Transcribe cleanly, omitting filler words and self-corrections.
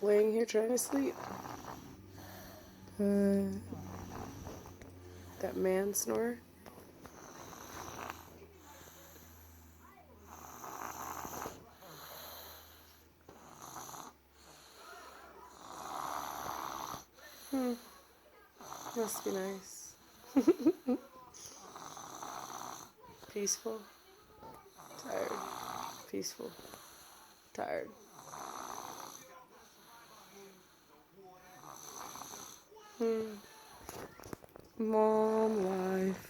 laying here trying to sleep. That man snore. Must be nice. Peaceful. Tired. Peaceful. Tired. Mom life.